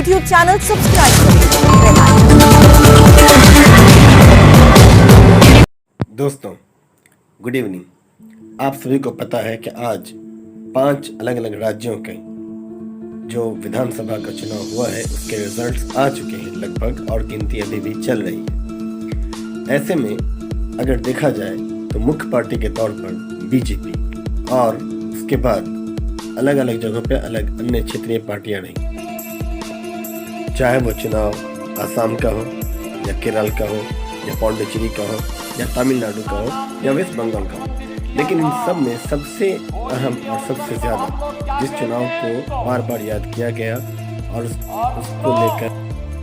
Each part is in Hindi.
YouTube चैनल सब्सक्राइब करें, बेल आइकन। दोस्तों, गुड इवनिंग। आप सभी को पता है कि आज 5 अलग अलग राज्यों के जो विधानसभा का चुनाव हुआ है उसके रिजल्ट्स आ चुके हैं लगभग, और गिनती अभी भी चल रही है। ऐसे में अगर देखा जाए तो मुख्य पार्टी के तौर पर बीजेपी, और उसके बाद अलग अलग जगहों पर अलग अन्य क्षेत्रीय पार्टियां रही, चाहे वो चुनाव आसाम का हो या केरल का हो या पौंडीचेरी का हो या तमिलनाडु का हो या वेस्ट बंगाल का हो। लेकिन इन सब में सबसे अहम और सबसे ज़्यादा जिस चुनाव को बार बार याद किया गया और उसको लेकर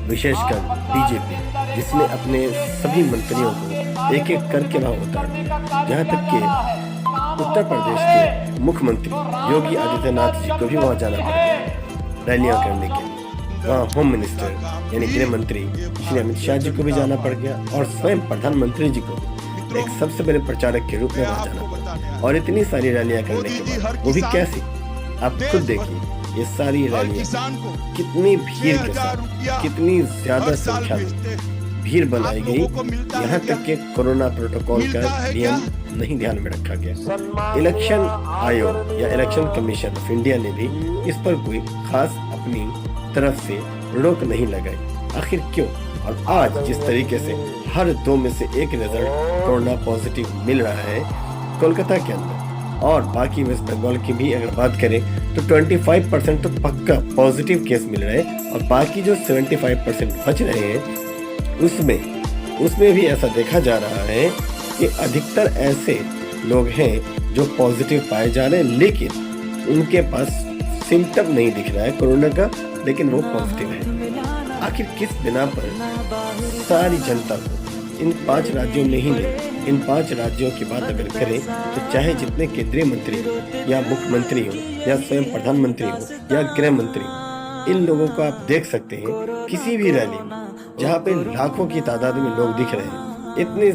विशेषकर बीजेपी, जिसने अपने सभी मंत्रियों को एक एक करके वहाँ उतार दिया, जहाँ तक कि उत्तर प्रदेश के मुख्यमंत्री योगी आदित्यनाथ जी को भी वहाँ जाना पड़ा रैलियाँ करने के लिए। वहाँ होम मिनिस्टर यानी गृह मंत्री श्री अमित शाह जी को भी जाना पड़ गया, और स्वयं प्रधानमंत्री जी को एक सबसे बड़े प्रचारक के रूप में वहाँ जाना पड़ा। और इतनी सारी रैलियाँ करने के बाद, वो भी कैसी, आप खुद देखिए ये सारी रैलियाँ कितनी भीड़ के साथ, कितनी ज्यादा संख्या में भीड़ बनाई गई, यहाँ तक कि कोरोना प्रोटोकॉल का नियम नहीं ध्यान में रखा गया। इलेक्शन आयोग या इलेक्शन कमीशन ऑफ इंडिया ने भी इस पर कोई खास अपनी तरफ से रोक नहीं लगाई। आखिर क्यों? और आज जिस तरीके से हर 2 में से 1 रिजल्ट कोरोना पॉजिटिव मिल रहा है कोलकाता के अंदर, और बाकी वेस्ट बंगाल की भी अगर बात करें तो 25% तो पक्का पॉजिटिव केस मिल रहे हैं, और बाकी जो 75% बच रहे हैं उसमें भी ऐसा देखा जा रहा है कि अधिकतर ऐसे लोग हैं जो पॉजिटिव पाए जा रहे हैं, लेकिन उनके पास सिम्टम नहीं दिख रहा है कोरोना का, लेकिन वो पॉजिटिव है। आखिर किस बिना पर सारी जनता को इन 5 राज्यों में ही नहीं, इन 5 राज्यों की बात अगर करें तो चाहे जितने केंद्रीय मंत्री हो या मुख्यमंत्री हो या स्वयं प्रधानमंत्री हो या गृह मंत्री हो, इन लोगों को आप देख सकते हैं किसी भी रैली में जहाँ पे लाखों की तादाद में लोग दिख रहे हैं, इतने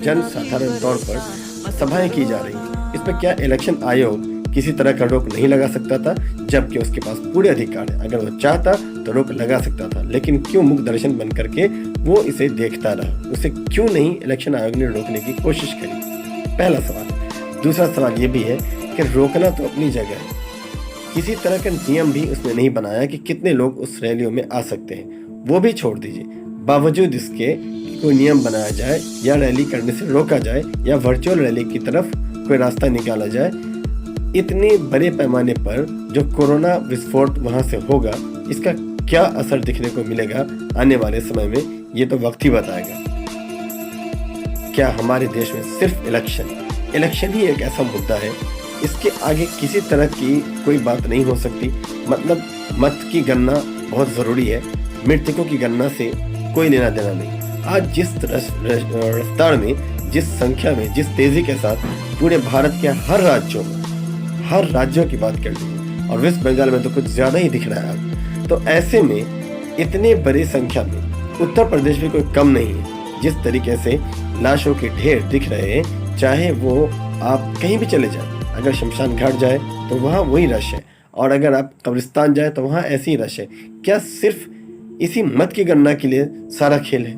जनसाधारण तौर पर सभाएं की जा रही हैं। इस पर क्या इलेक्शन आयोग किसी तरह का रोक नहीं लगा सकता था? जबकि उसके पास पूरे अधिकार है, अगर वो चाहता तो रोक लगा सकता था, लेकिन क्यों मुख दर्शन बन करके वो इसे देखता रहा? उसे क्यों नहीं इलेक्शन आयोग ने रोकने की कोशिश करी? पहला सवाल। दूसरा सवाल ये भी है कि रोकना तो अपनी जगह है, किसी तरह का नियम भी उसने नहीं बनाया कि कितने लोग उस रैलियों में आ सकते हैं, वो भी छोड़ दीजिए। बावजूद इसके कि कोई नियम बनाया जाए या रैली करने से रोका जाए या वर्चुअल रैली की तरफ कोई रास्ता निकाला जाए, इतने बड़े पैमाने पर जो कोरोना विस्फोट वहां से होगा, इसका क्या असर दिखने को मिलेगा आने वाले समय में, ये तो वक्त ही बताएगा। क्या हमारे देश में सिर्फ इलेक्शन ही एक ऐसा मुद्दा है, इसके आगे किसी तरह की कोई बात नहीं हो सकती? मतलब मत की गणना बहुत ज़रूरी है, मृतकों की गणना से कोई लेना देना नहीं। आज जिस रफ्तार में, जिस संख्या में, जिस तेज़ी के साथ पूरे भारत के हर राज्यों की बात कर ली, और वेस्ट बंगाल में तो कुछ ज़्यादा ही दिख रहा है। तो ऐसे में इतने बड़ी संख्या में उत्तर प्रदेश भी कोई कम नहीं है। जिस तरीके से लाशों के ढेर दिख रहे हैं, चाहे वो आप कहीं भी चले जाएं, अगर शमशान घाट जाए तो वहाँ वही रश है, और अगर आप कब्रिस्तान जाए तो वहाँ ऐसी ही रश है। क्या सिर्फ इसी मत की गणना के लिए सारा खेल है?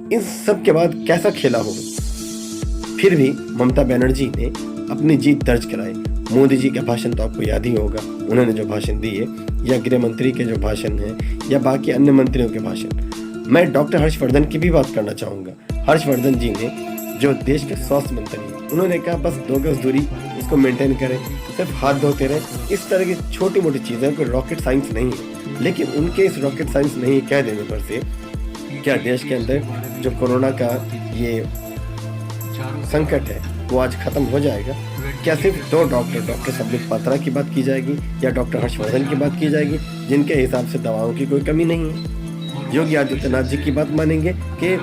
इन सब के बाद कैसा खेला होगा? फिर भी ममता बनर्जी ने अपनी जीत दर्ज कराई। मोदी जी का भाषण तो आपको याद ही होगा, उन्होंने जो भाषण दिए, या गृह मंत्री के जो भाषण हैं, या बाकी अन्य मंत्रियों के भाषण। मैं डॉक्टर हर्षवर्धन की भी बात करना चाहूँगा। हर्षवर्धन जी ने, जो देश के स्वास्थ्य मंत्री हैं, उन्होंने कहा बस 2 गज दूरी इसको मेंटेन करें, सिर्फ हाथ धोते रहे। इस तरह की छोटी मोटी चीज़ें, कोई रॉकेट साइंस नहीं है, लेकिन उनके इस रॉकेट साइंस नहीं कह देने पर से क्या देश के अंदर जो कोरोना का ये संकट है वो आज खत्म हो जाएगा? क्या सिर्फ 2 डॉक्टर संबित पात्रा की बात की जाएगी या डॉक्टर हर्षवर्धन की बात की जाएगी, जिनके हिसाब से दवाओं की कोई कमी नहीं है? योगी आदित्यनाथ जी की बात मानेंगे कि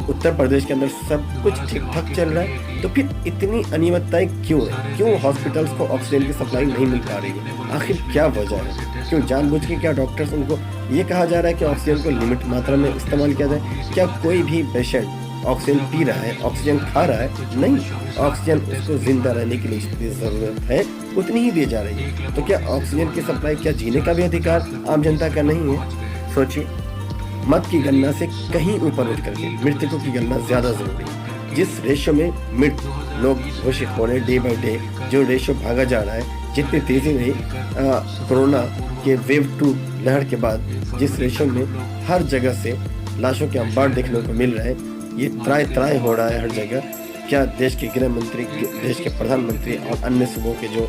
उत्तर प्रदेश के अंदर सब कुछ ठीक ठाक चल रहा है, तो फिर इतनी अनियमितताएं क्यों है? क्यों हॉस्पिटल्स को ऑक्सीजन की सप्लाई नहीं मिल पा रही है? आखिर क्या वजह है? क्यों जानबूझ के क्या डॉक्टर्स उनको ये कहा जा रहा है कि ऑक्सीजन को लिमिट मात्रा में इस्तेमाल किया जाए? क्या कोई भी पेशेंट ऑक्सीजन पी रहा है, ऑक्सीजन खा रहा है? नहीं, ऑक्सीजन उसको जिंदा रहने के लिए जितनी ज़रूरत है उतनी ही दी जा रही है। तो क्या ऑक्सीजन की सप्लाई, क्या जीने का भी अधिकार आम जनता का नहीं है? सोचिए, मत की गणना से कहीं ऊपर उठ करके मृतकों की गणना ज़्यादा ज़रूरी है। जिस रेशो में मृत लोग घोषित हो रहे डे बाई डे, जो रेशो भागा जा रहा है, जितनी तेज़ी में कोरोना के वेव 2 लहर के बाद जिस रेशो में हर जगह से लाशों के अंबार देखने को मिल रहा है, ये त्राय हो रहा है हर जगह। क्या देश के गृह मंत्री, देश के प्रधानमंत्री और अन्य सूबों के जो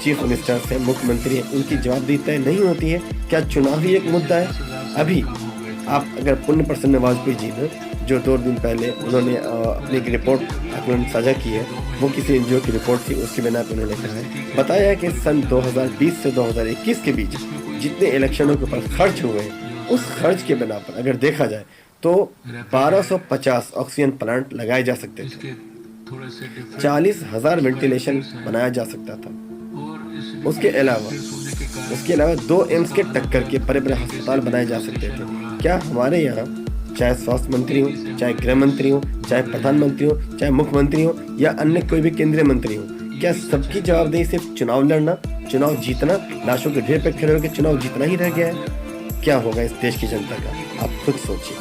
चीफ मिनिस्टर्स हैं, मुख्यमंत्री हैं, उनकी जवाबदेही तय नहीं होती है? क्या चुनाव ही एक मुद्दा है? अभी आप अगर पुण्य प्रसन्न वाजपेयी जी ने, जो 2 दिन पहले उन्होंने अपनी एक रिपोर्ट आकलन साझा की है, वो किसी एनजीओ की रिपोर्ट थी, उसकी बिना पर उन्होंने कहा है, बताया है कि सन 2020 से 2021 के बीच जितने इलेक्शनों के ऊपर खर्च हुए हैं, उस खर्च के बिना पर अगर देखा जाए तो 1250 ऑक्सीजन प्लांट लगाए जा सकते थे, 40,000 वेंटिलेशन बनाया जा सकता था। उसके अलावा 2 एम्स के टक्कर के बड़े बड़े अस्पताल बनाए जा सकते थे। क्या हमारे यहाँ चाहे स्वास्थ्य मंत्री हो, चाहे गृह मंत्री हो, चाहे प्रधानमंत्री हो, चाहे मुख्यमंत्री हो या अन्य कोई भी केंद्रीय मंत्री हो, क्या सबकी जवाबदेही सिर्फ चुनाव लड़ना, चुनाव जीतना, लाशों के ढेर पे खड़े होकर चुनाव जीतना ही रह गया है? क्या होगा इस देश की जनता का? आप खुद सोचिए।